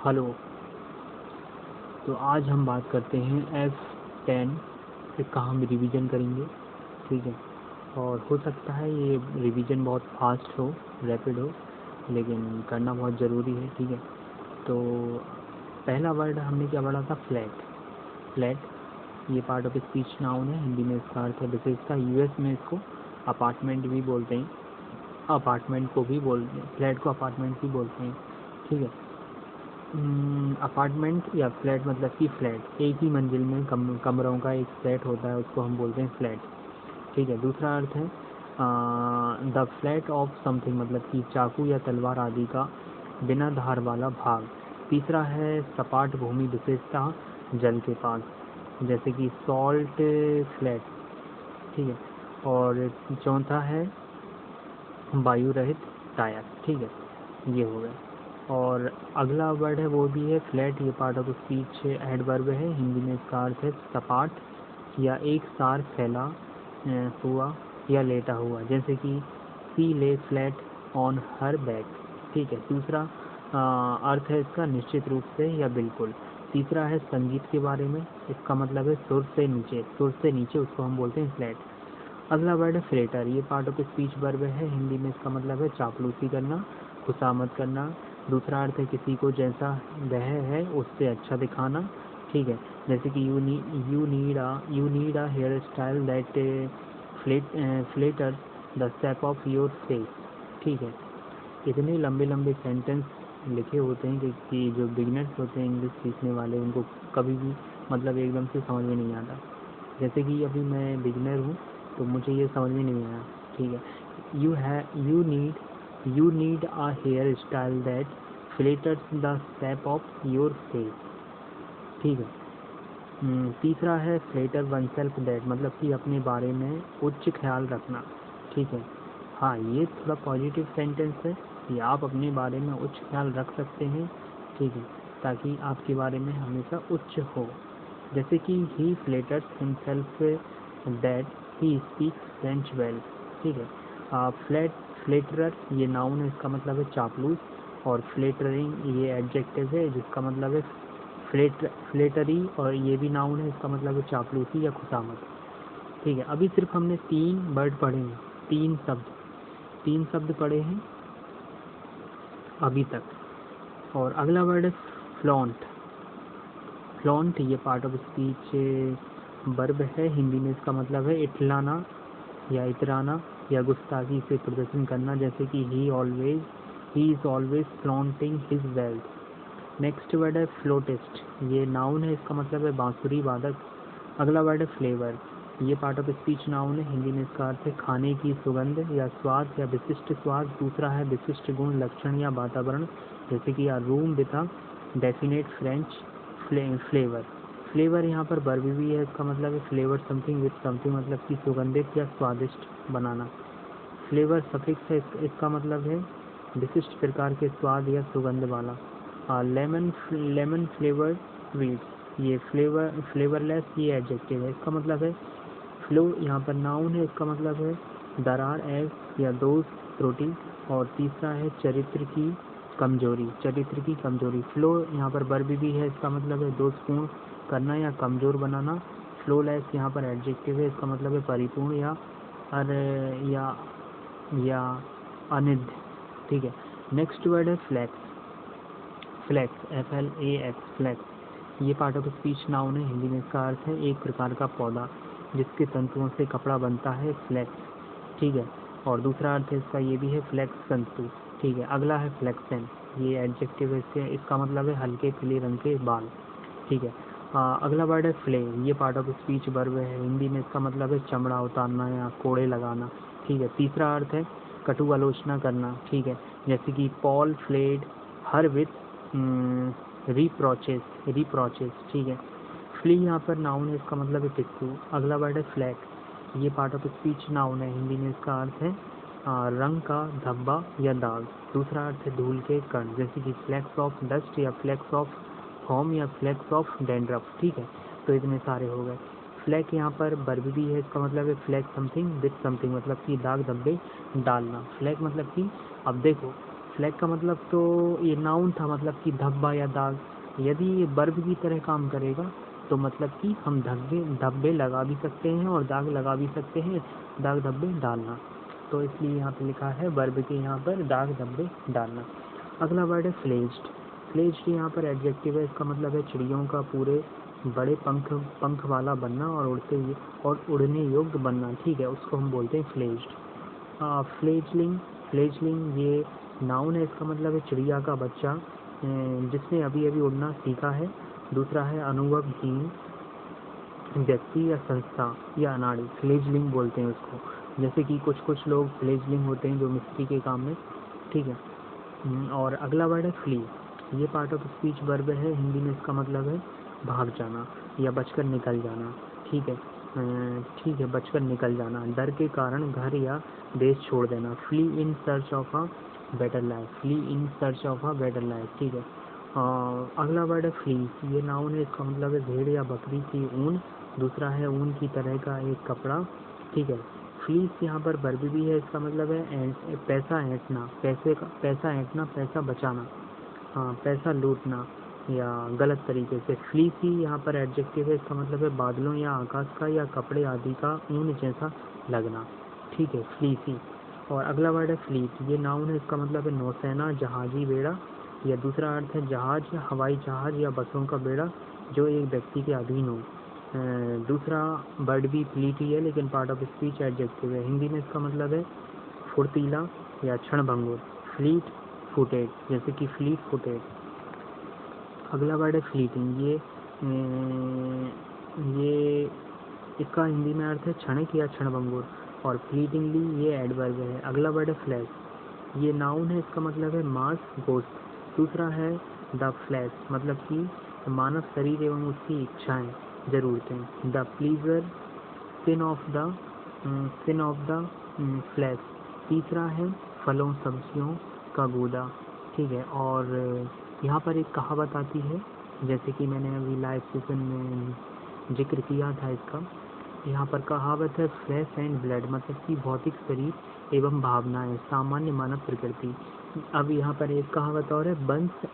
Hello. तो आज हम बात करते हैं F10 से कहाँ हम रिवीजन करेंगे। ठीक है, और हो सकता है ये रिवीजन बहुत फास्ट हो, रैपिड हो, लेकिन करना बहुत ज़रूरी है। ठीक है, तो पहला वर्ड हमने क्या पढ़ा था? फ्लैट। फ्लैट ये पार्ट ऑफ स्पीच नाउन है, हिंदी में इसका अर्थ है विशेषता। यूएस में इसको अपार्टमेंट भी बोलते हैं, अपार्टमेंट को भी बोलते हैं, फ्लैट को अपार्टमेंट भी बोलते हैं। ठीक है, अपार्टमेंट या फ्लैट मतलब कि फ्लैट एक ही मंजिल में कमरों का एक फ्लैट होता है, उसको हम बोलते हैं फ्लैट। ठीक है, दूसरा अर्थ है द फ्लैट ऑफ समथिंग मतलब कि चाकू या तलवार आदि का बिना धार वाला भाग। तीसरा है सपाट भूमि विशेषता जल के पास, जैसे कि सॉल्ट फ्लैट। ठीक है, और चौथा है वायु रहित टायर। ठीक है, ये हो गया। और अगला वर्ड है वो भी है फ्लैट, ये पार्ट ऑफ स्पीच एडवर्ब है, हिंदी में इसका अर्थ है सपाट या एक सार फैला हुआ या लेटा हुआ, जैसे कि सी ले फ्लैट ऑन हर बैक। ठीक है, दूसरा अर्थ है इसका निश्चित रूप से या बिल्कुल। तीसरा है संगीत के बारे में, इसका मतलब है सुर से नीचे, सुर से नीचे, उसको हम बोलते हैं फ्लैट। अगला वर्ड है फ्लेटर, ये पार्ट ऑफ स्पीच वर्ब है, हिंदी में इसका मतलब है चापलूसी करना, खुशामद करना। दूसरा अर्थ है किसी को जैसा वह है उससे अच्छा दिखाना। ठीक है, जैसे कि you need a hairstyle that flatters the shape of your face. ठीक है, इतने लंबे लंबे सेंटेंस लिखे होते हैं कि जो बिगनर्स होते हैं इंग्लिश सीखने वाले, उनको कभी भी मतलब एकदम से समझ में नहीं आता। जैसे कि अभी मैं बिगनर हूँ तो मुझे ये समझ में नहीं आया। ठीक है, you need a hairstyle that flatters the shape of your face. ठीक है, तीसरा है फ्लेटर वन सेल्फ दैट, मतलब कि अपने बारे में उच्च ख्याल रखना। ठीक है, हाँ ये थोड़ा पॉजिटिव सेंटेंस है कि आप अपने बारे में उच्च ख्याल रख सकते हैं। ठीक है, ताकि आपके बारे में हमेशा उच्च हो। जैसे कि he flatters himself that he speaks French well. ठीक है, फ्लेटरर ये नाउन है, इसका मतलब है चापलूस, और फ्लेटरिंग ये एडजेक्टिव है जिसका मतलब है फ्लेटरी, और ये भी नाउन है, इसका मतलब है चापलूसी या खुशामद। ठीक है, अभी सिर्फ हमने 3 वर्ड पढ़े हैं, 3 शब्द पढ़े हैं अभी तक। और अगला वर्ड है फ्लॉन्ट। फ्लॉन्ट ये पार्ट ऑफ स्पीच वर्ब है, हिंदी में इसका मतलब है इठलाना या इतराना या गुस्ताखी से प्रदर्शन करना, जैसे कि he is always flaunting his wealth. Next word है फ्लोटिस्ट, ये नाउन है, इसका मतलब है बांसुरी वादक। अगला वर्ड है फ्लेवर, ये पार्ट ऑफ स्पीच नाउन है, हिंदी में इसका अर्थ है खाने की सुगंध या स्वाद या विशिष्ट स्वाद। दूसरा है विशिष्ट गुण, लक्षण या वातावरण, जैसे कि a room with a definite French flavour. Flavour यहाँ पर वर्ब भी है, इसका मतलब है फ्लेवर समथिंग विथ समथिंग, मतलब कि सुगंधित या स्वादिष्ट बनाना। फ्लेवर सफिक्स है, इसका मतलब है विशिष्ट प्रकार के स्वाद या सुगंध वाला। लेमन फ्लेवर्ड स्वीट्स, ये फ्लेवरलेस ये एडजेक्टिव है, इसका मतलब है फ्लो यहाँ पर नाउन है, इसका मतलब है दरार एज या दोष त्रुटि। और तीसरा है चरित्र की कमजोरी। फ्लो यहाँ पर वर्ब भी है, इसका मतलब है दोषपूर्ण करना या कमजोर बनाना। फ्लोलेस यहाँ पर एडजेक्टिव है, इसका मतलब है परिपूर्ण या अनिध। ठीक है, नेक्स्ट वर्ड है फ्लैक्स FLAX फ्लैक्स, ये पार्ट ऑफ स्पीच नाउन है, हिंदी में इसका अर्थ है एक प्रकार का पौधा जिसके तंतुओं से कपड़ा बनता है, फ्लैक्स। ठीक है, और दूसरा अर्थ है इसका ये भी है फ्लैक्स तंतु। ठीक है, अगला है फ्लैक्सन, ये एडजेक्टिव है, इसका मतलब है हल्के पीले रंग के बाल। ठीक है, अगला वर्ड है फ्ले, ये पार्ट ऑफ स्पीच वर्ब है, हिंदी में इसका मतलब है चमड़ा उतारना या कोड़े लगाना। ठीक है, तीसरा अर्थ है कटु आलोचना करना। ठीक है, जैसे कि पॉल फ्लेड हर विथ रिप्रोचेस। ठीक है, फ्ली यहाँ पर नाउन है, इसका मतलब है पिट्ठू। अगला वर्ड है फ्लैक, ये पार्ट ऑफ स्पीच नाउन है, हिंदी में इसका अर्थ है रंग का धब्बा या दाग। दूसरा अर्थ है धूल के कण, जैसे कि फ्लैक्स ऑफ डस्ट या फ्लैक्स ऑफ फॉर्म या फ्लैक्स ऑफ डेंड्रफ। ठीक है, तो इतने सारे हो गए। फ्लैक यहाँ पर वर्ब भी है, इसका मतलब है फ्लैक समथिंग विथ समथिंग, मतलब कि दाग धब्बे डालना। फ्लैक मतलब कि अब देखो फ्लैग का मतलब तो ये नाउन था, मतलब कि धब्बा या दाग। यदि ये वर्ब की तरह काम करेगा तो मतलब कि हम धब्बे लगा भी सकते हैं और दाग लगा भी सकते हैं, दाग धब्बे डालना। तो इसलिए यहाँ पे लिखा है वर्ब के यहाँ पर दाग धब्बे डालना। अगला वर्ड है फ्लेज्ड। फ्लेज्ड यहाँ पर एडजेक्टिव है, इसका मतलब है चिड़ियों का पूरे बड़े पंख वाला बनना और उड़ने योग्य बनना। ठीक है, उसको हम बोलते हैं फ्लेज्ड। फ्लेजलिंग, फ्लेजलिंग ये नाउन है, इसका मतलब है चिड़िया का बच्चा जिसने अभी अभी उड़ना सीखा है। दूसरा है अनुभवहीन व्यक्ति या संस्था या अनाड़ी, फ्लेजलिंग बोलते हैं उसको। जैसे कि कुछ लोग फ्लेजलिंग होते हैं जो मिस्त्री के काम में। ठीक है। और अगला वर्ड है फ्ली। ये पार्ट ऑफ स्पीच वर्ब है, हिंदी में इसका मतलब है भाग जाना या बचकर निकल जाना। ठीक है, ठीक है, बचकर निकल जाना, डर के कारण घर या देश छोड़ देना। Flee in search of a better life, flee in search of a better life. ठीक है। अगला वर्ड है फ्लीस। ये नाउन है, इसका मतलब है भेड़ या बकरी की ऊन। दूसरा है ऊन की तरह का एक कपड़ा। ठीक है। फ्लीस यहाँ पर वर्ब भी है, इसका मतलब है पैसा ऐंठना, पैसा ऐंठना, पैसा बचाना, हाँ, पैसा लूटना या गलत तरीके से। फ्लीसी यहाँ पर एडजेक्टिव है, इसका मतलब है बादलों या आकाश का या कपड़े आदि का ऊन जैसा लगना। ठीक है, फ्लीसी। और अगला वर्ड है फ्लीट। ये नाउन है, इसका मतलब है नौसेना, जहाजी बेड़ा। या दूसरा अर्थ है जहाज या हवाई जहाज या बसों का बेड़ा जो एक व्यक्ति के अधीन हो। दूसरा वर्ड भी फ्लीट ही है, लेकिन पार्ट ऑफ स्पीच एडजेक्टिव है। हिंदी में इसका मतलब है फुर्तीला या क्षणभंगुर। फ्लीट फुटेड, जैसे कि फ्लीट फुटेड। अगला वर्ड है फ्लीटिंग। ये इसका हिंदी में अर्थ है क्षणिक या क्षणभंगुर, और फ्लीटिंगली ये एडवर्ब है। अगला वर्ड है फ्लैश। ये नाउन है, इसका मतलब है मांस, गोश्त। दूसरा है द फ्लैश, मतलब कि मानव शरीर एवं उसकी इच्छाएं, जरूरतें। The pleasure sin of the flesh. तीसरा है फलों सब्जियों का गूदा। ठीक है। और यहाँ पर एक कहावत आती है, जैसे कि मैंने अभी लाइव सेशन में जिक्र किया था इसका। यहाँ पर कहावत है फ्लैश एंड ब्लड, मतलब कि भौतिक शरीर एवं भावनाएं, सामान्य मानव प्रकृति। अब यहाँ पर एक कहावत और है बंस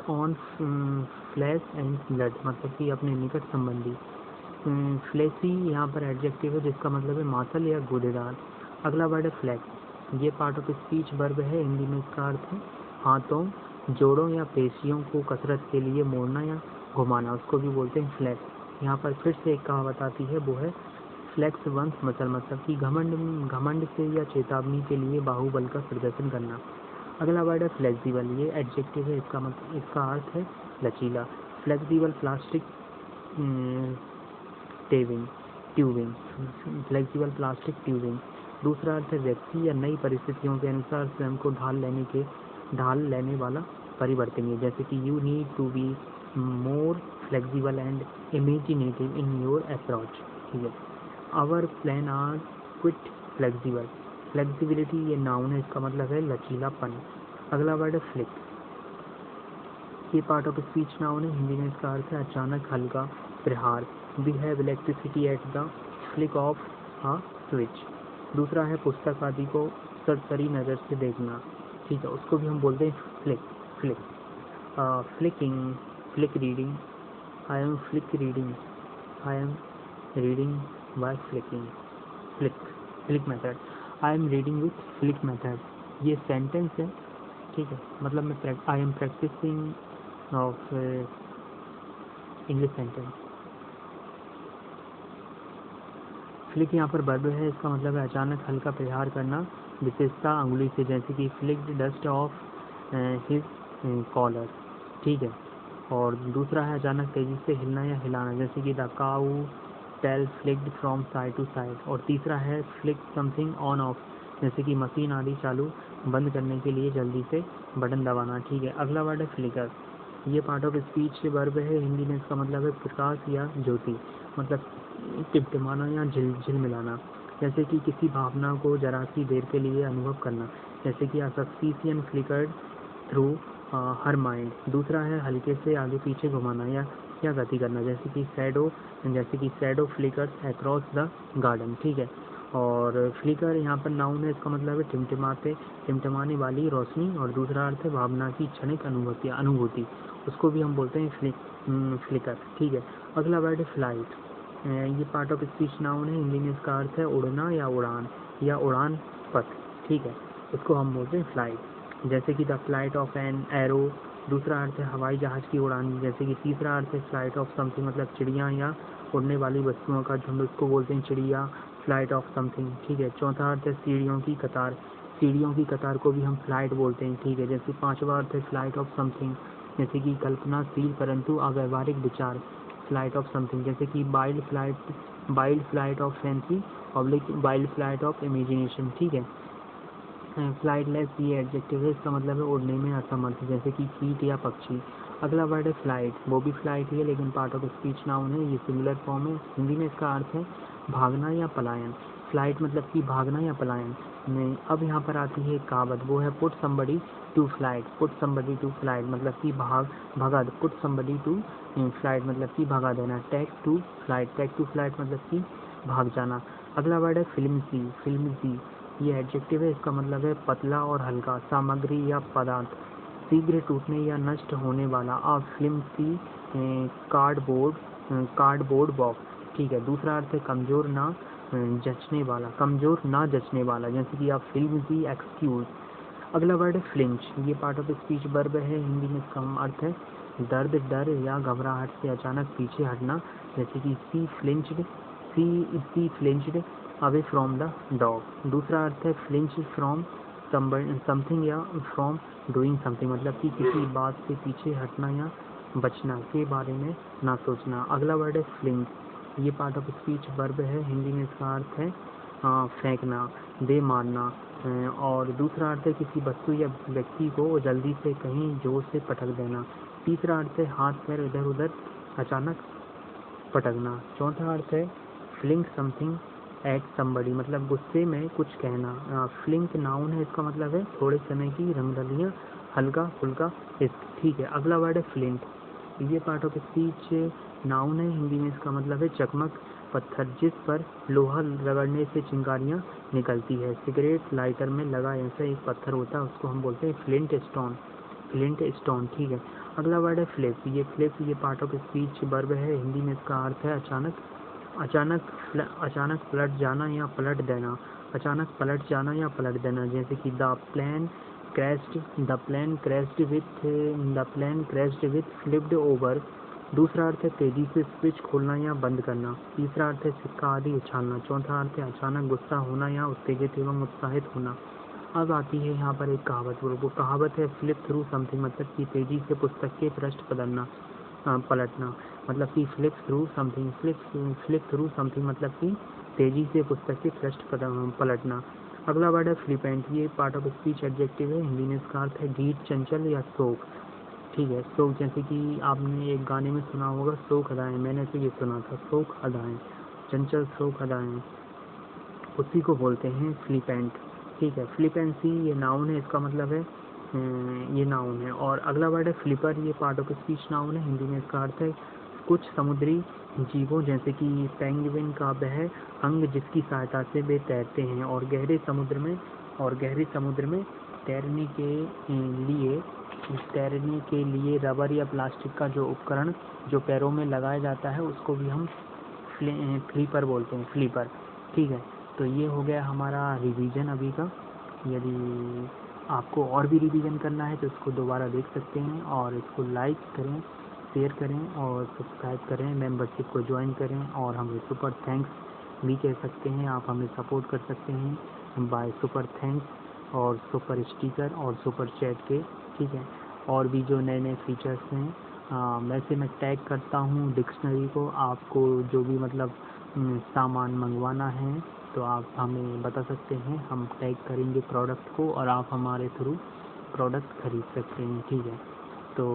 ऑन फ्लैश एंड ब्लड, मतलब कि अपने निकट संबंधी। फ्लैशी यहाँ पर एडजेक्टिव है, जिसका मतलब है मांसल या गूदेदार। अगला वर्ड है फ्लैक्स। ये पार्ट ऑफ स्पीच वर्ब है, हिंदी में इसका अर्थ है हाथों, जोड़ों या पेशियों को कसरत के लिए मोड़ना या घुमाना, उसको भी बोलते हैं फ्लैक्स। यहाँ पर फिर से एक कहावत आती है, वो है फ्लैक्स वंस मसल, मतलब कि घमंड से या चेतावनी के लिए बाहुबल का प्रदर्शन करना। अगला वर्ड है फ्लेक्सिबल। ये एडजेक्टिव है, इसका अर्थ है लचीला। Flexible plastic tubing, flexible plastic tubing. दूसरा अर्थ है व्यक्ति या नई परिस्थितियों के अनुसार स्वयं को ढाल लेने वाला परिवर्तनीय, जैसे कि you need to be more flexible and imaginative in your approach. ठीक है। Our plan are quite flexible. Flexibility ये नाउन है, इसका मतलब है लचीलापन। अगला वर्ड है फ्लिक। ये पार्ट ऑफ स्पीच नाउन है, हिंदी में इसका अर्थ है अचानक हल्का प्रहार। We have electricity at the flick of a switch. दूसरा है पुस्तक आदि को सरसरी नज़र से देखना। ठीक है, उसको भी हम बोलते हैं flick. Flicking, flick reading, I am flick reading, I am reading by flicking, flick method, I am reading with flick method. ये सेंटेंस है। ठीक है, मतलब मैं I am practicing of English sentence. Flick यहाँ पर वर्ब है, इसका मतलब है अचानक हल्का प्रहार करना, विशेषता अंगुली से, जैसे कि flicked dust off his collar. ठीक है। और दूसरा है अचानक तेजी से हिलना या हिलाना, जैसे कि the cow tail flicked from side to side. और तीसरा है फ्लिक समथिंग ऑन ऑफ, जैसे कि मशीन आदि चालू बंद करने के लिए जल्दी से बटन दबाना। ठीक है। अगला वर्ड है फ्लिकर। ये पार्ट ऑफ स्पीच वर्ब है, हिंदी में इसका मतलब है प्रकाश या ज्योति, मतलब टिमटिमाना या झिलमिलाना, जैसे कि किसी भावना को जरा सी देर के लिए अनुभव करना, जैसे कि suspicion flickered through her mind. दूसरा है हल्के से आगे पीछे घुमाना या गति करना, जैसे कि shadow flickers across the garden. ठीक है। और फ्लिकर यहाँ पर नाउन है, इसका मतलब है टिमटिमाने वाली रोशनी, और दूसरा अर्थ है भावना की क्षणिक अनुभूति, उसको भी हम बोलते हैं फ्लिकर। ठीक है, अगला वर्ड है फ्लाइट। ये पार्ट ऑफ स्पीच नाउन है, हिंदी में इसका अर्थ है उड़ना या उड़ान या उड़ान पथ। ठीक है, इसको हम बोलते हैं फ्लाइट। जैसे कि the flight of an arrow, दूसरा अर्थ है हवाई जहाज की उड़ान। जैसे कि तीसरा अर्थ है फ्लाइट ऑफ समथिंग, मतलब चिड़िया या उड़ने वाली वस्तुओं का झुंड, उसको बोलते हैं चिड़िया, फ्लाइट ऑफ समथिंग। ठीक है, चौथा अर्थ है सीढ़ियों की कतार, सीढ़ियों की कतार को भी हम फ्लाइट बोलते हैं। ठीक है, जैसे पांचवा अर्थ है फ्लाइट ऑफ समथिंग, जैसे कि कल्पनाशील परंतु अव्यवहारिक विचार, फ्लाइट ऑफ समथिंग। जैसे कि wild flight of fancy, public wild flight of imagination. ठीक है, फ्लाइटलेस ये एडजेक्टिव है, इसका मतलब है उड़ने में असमर्थ, जैसे कि कीट या पक्षी। अगला वर्ड है फ्लाइट, वो भी फ्लाइट ही है लेकिन पार्ट ऑफ स्पीच नाउन है, ये सिंगुलर फॉर्म है। हिंदी में इसका अर्थ है भागना या पलायन। फ्लाइट मतलब कि भागना या पलायन। नहीं, अब यहाँ पर आती है कहावत, वो है put somebody to flight. Put somebody to flight मतलब कि भगा, पुट समबडी टू फ्लाइट मतलब कि भगा देना। टेक टू फ्लाइट मतलब कि भाग जाना। अगला वर्ड है फिल्मसी, ये एडजेक्टिव है, इसका मतलब है पतला और हल्का, सामग्री या पदार्थ, शीघ्र टूटने या नष्ट होने वाला। अ फ्लिमसी कार्डबोर्ड बॉक्स। ठीक है, दूसरा अर्थ है कमजोर ना जचने वाला, जैसे कि आप फ्लिमसी एक्सक्यूज। अगला वर्ड है फ्लिंच, ये पार्ट ऑफ स्पीच वर्ब है, हिंदी में इसका अर्थ है दर्द, डर या घबराहट से अचानक पीछे हटना, जैसे कि सी फ्लिंच्ड अवे फ्रॉम द डॉग। दूसरा अर्थ है फ्लिंच फ्रॉम समथिंग या फ्रॉम डूइंग समथिंग, मतलब कि किसी बात से पीछे हटना या बचना, के बारे में ना सोचना। अगला वर्ड है फ्लिंग, ये पार्ट ऑफ स्पीच वर्ब है, हिंदी में इसका अर्थ है फेंकना, दे मारना, और दूसरा अर्थ है किसी वस्तु या व्यक्ति को जल्दी से कहीं जोर से पटक देना। तीसरा अर्थ है हाथ पैर इधर उधर अचानक पटकना। चौथा अर्थ है फ्लिंग समथिंग एट समबडी, मतलब गुस्से में कुछ कहना। फ्लिंक नाउन है, इसका मतलब है थोड़े समय की रंगरलियाँ, हल्का फुल्का इश्क। ठीक है, अगला वर्ड है फ्लिंट, ये पार्ट ऑफ स्पीच नाउन है, हिंदी में इसका मतलब है चकमक पत्थर, जिस पर लोहा रगड़ने से चिंगारियाँ निकलती है। सिगरेट लाइटर में लगा ऐसा एक पत्थर होता है, उसको हम बोलते हैं फ्लिंट स्टोन। ठीक है, अगला वर्ड है फ्लिप, ये पार्ट ऑफ स्पीच वर्ब है, हिंदी में इसका अर्थ है अचानक पलट जाना या पलट देना, जैसे कि the plane crashed with flipped over. दूसरा अर्थ है तेजी से स्विच खोलना या बंद करना। तीसरा अर्थ है सिक्का आदि उछालना। चौथा अर्थ है अचानक गुस्सा होना या उत्तेजित एवं उत्साहित होना। अब आती है यहाँ पर एक कहावत, वो कहावत है फ्लिप थ्रू समथिंग, मतलब कि तेजी से पुस्तक के पृष्ठ पलटना, मतलब कि फ्लिप थ्रू समथिंग मतलब कि तेजी से पुस्तक के पृष्ठ पलटना। अगला वर्ड है फ्लिपेंट, ये पार्ट ऑफ स्पीच एडजेक्टिव है, हिंदी में इसका अर्थ है ढीठ, चंचल या शोक। ठीक है, शोक, जैसे कि आपने एक गाने में सुना होगा शोक अदाएं, मैंने तो ये सुना था शोक अदाएं, चंचल शोक अदाएं, उसी को बोलते हैं फ्लिपेंट। ठीक है, फ्लिपेंसी ये नाउन है, इसका मतलब है ये नाउन है। और अगला वर्ड है फ्लिपर, ये पार्ट ऑफ स्पीच नाउन है, हिंदी में इसका अर्थ है कुछ समुद्री जीवों, जैसे कि पेंगुइन का वह अंग जिसकी सहायता से वे तैरते हैं, और गहरे समुद्र में तैरने के लिए रबर या प्लास्टिक का जो उपकरण जो पैरों में लगाया जाता है, उसको भी हम फ्लिपर बोलते हैं, फ्लिपर। ठीक है, तो ये हो गया हमारा रिवीजन अभी का। यदि आपको और भी रिवीजन करना है तो इसको दोबारा देख सकते हैं, और इसको लाइक करें, शेयर करें और सब्सक्राइब करें, मेंबरशिप को ज्वाइन करें, और हमें सुपर थैंक्स भी कह सकते हैं। आप हमें सपोर्ट कर सकते हैं बाय सुपर थैंक्स और सुपर स्टिकर और सुपर चैट के। ठीक है, और भी जो नए फीचर्स हैं वैसे मैं टैग करता हूँ डिक्शनरी को, आपको जो भी मतलब सामान मंगवाना है तो आप हमें बता सकते हैं, हम टैग करेंगे प्रोडक्ट को और आप हमारे थ्रू प्रोडक्ट खरीद सकते हैं। ठीक है, तो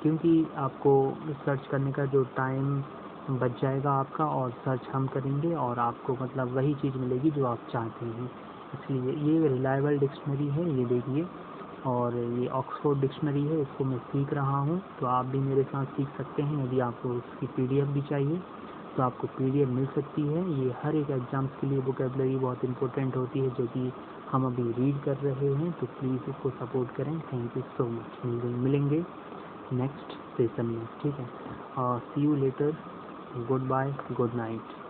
क्योंकि आपको सर्च करने का जो टाइम बच जाएगा आपका, और सर्च हम करेंगे और आपको मतलब वही चीज़ मिलेगी जो आप चाहते हैं। इसलिए ये रिलायबल डिक्शनरी है, ये देखिए, और ये ऑक्सफोर्ड डिक्शनरी है, इसको मैं सीख रहा हूँ, तो आप भी मेरे साथ सीख सकते हैं। यदि आपको उसकी PDF भी चाहिए तो आपको PDF मिल सकती है। ये हर एक एग्ज़ाम्स के लिए वोकेबलरी बहुत इंपॉर्टेंट होती है, जो कि हम अभी रीड कर रहे हैं, तो प्लीज़ इसको सपोर्ट करें। Thank you so much. मिलेंगे नेक्स्ट सेशन में, ठीक है। See you later, goodbye, good night.